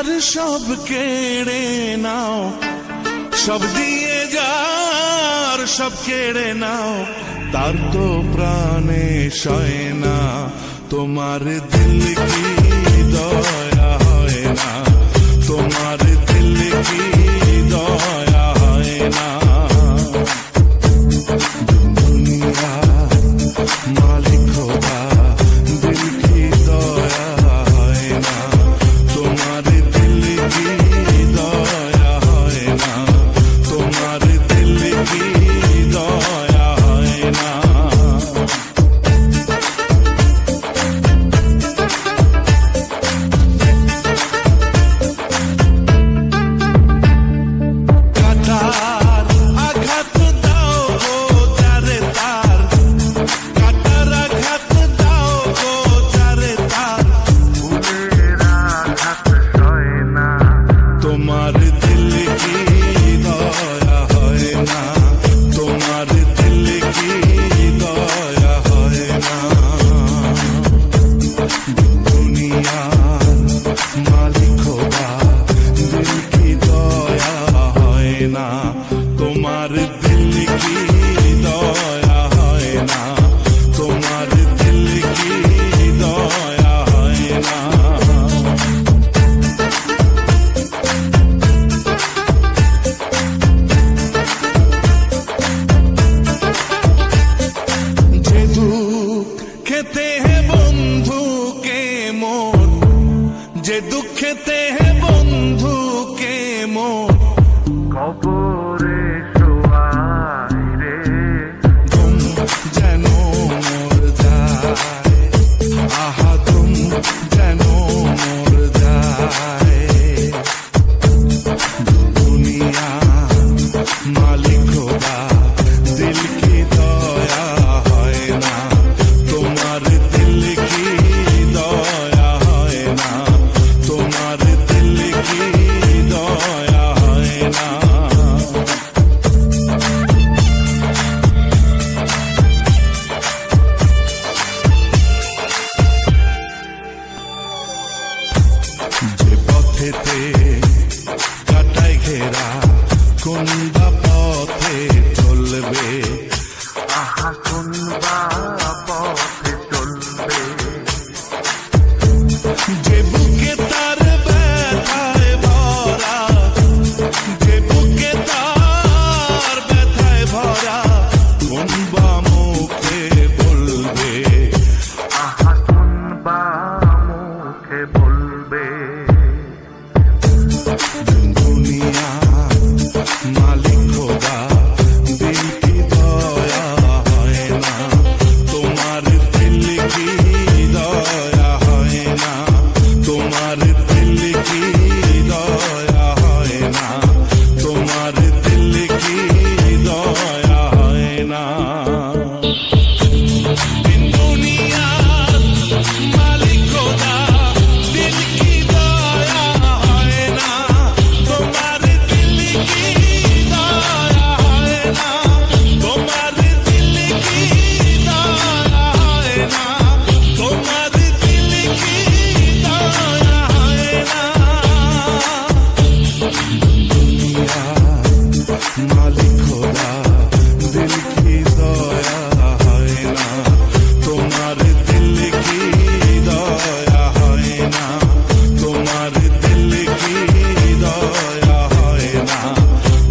যার সব কেড়ে নাও, সব দিয়ে যার সব কেড়ে নাও, তার তো প্রাণে সয় না। তোমার দিল কি দয়া হয় না, তোমার দিল কি দয়া হয় না। দুনিয়া মালিক খোদা, দিল কি দয়া হয় না, তোমার দিল কি দয়া হয় না, তোমার দিল কি দয়া হয় না। তোমার দিল কি দয়া হয় না, তোমার দিল কি দয়া হয় না। দুনিয়ার মালিক খোদা, দিল কি দয়া হয় না, তোমার দিল কি দয়া হয় না, তোমার দিল কি দয়া হয় না। খেতে হে বন্ধু কে মোর, যে দুঃখেতে হে বন্ধু কে মোর, কবরে শোয়াই রে তুম যেন মোর যায়, আহা তুম যেন মোর যায়। দুনিয়া মালিক খোদা, দিল কি দয়া হয় না, তোমার দিল কি দয়া হয় না, তোমার দিল কি দয়া হয় না। যে পথেতে কাটায় ঘেরা, কোন বা পথে চলবে, আহা কোন বা পথে চলবে। যে বুকে তার ব্যথায় ভরা, যে বুকে তার ব্যথায় ভরা, কোন বা মুখে বলবে, আহা কোন বা মুখে বলবে। দুনিয়া মালিক খোদা, দিল কি দয়া হয় না, তোমার দিল কি দয়া হয় না, তোমার দিল কি দয়া হয় না, তোমার দিল কি দয়া হয় না। দুনিয়া মালিক খোদা, দিল কি দয়া হয় না, তোমার দিল কি দয়া হয় না, তোমার দিল কি দয়া হয় না, তোমার দিল কি দয়া হয় না। দুনিয়া মালিক খোদা, দিল কি দয়া হয় না, তোমার দিল কি দয়া হয় না, তোমার দিল কি দয়া হয় না,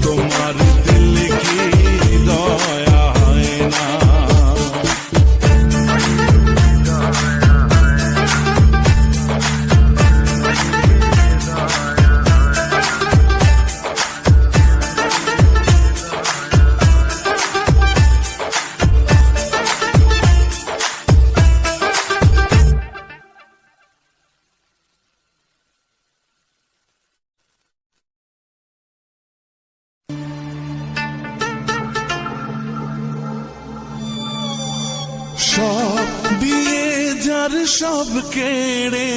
তোমার দিল কি দয়া হয় না। সব দিয়ে যার সব কেড়ে